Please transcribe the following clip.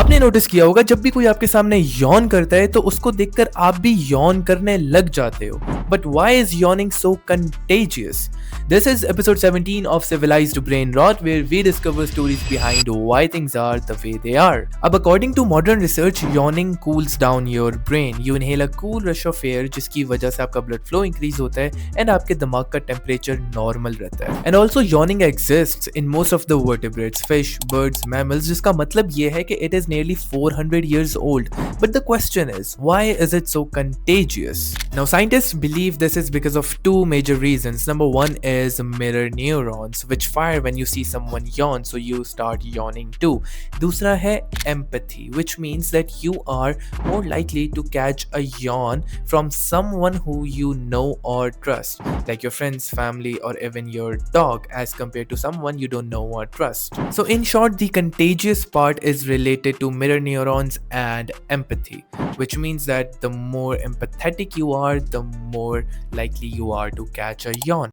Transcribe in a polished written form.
आपने नोटिस किया होगा जब भी कोई आपके सामने यॉन करता है तो उसको देखकर आप भी यॉन करने लग जाते हो. But why is yawning so contagious? This is episode 17 of Civilized Brain Rot, where we discover stories behind why things are the way they are. अब according to modern research, yawning cools down your brain. You inhale a cool rush of air जिसकी वजह से आपका blood flow increase होता है and आपके दिमाग का temperature normal रहता है. And also yawning exists in most of the vertebrates, fish, birds, mammals, जिसका मतलब ये है कि it is nearly 400 years old. But the question is, why is it so contagious? Now scientists believe this is because of two major reasons. Number one is mirror neurons, which fire when you see someone yawn, so you start yawning too. दूसरा है empathy, which means that you are more likely to catch a yawn from someone who you know or trust, like your friends, family, or even your dog, as compared to someone you don't know or trust. So in short, the contagious part is related to mirror neurons and empathy, which means that the more empathetic you are, the more likely you are to catch a yawn.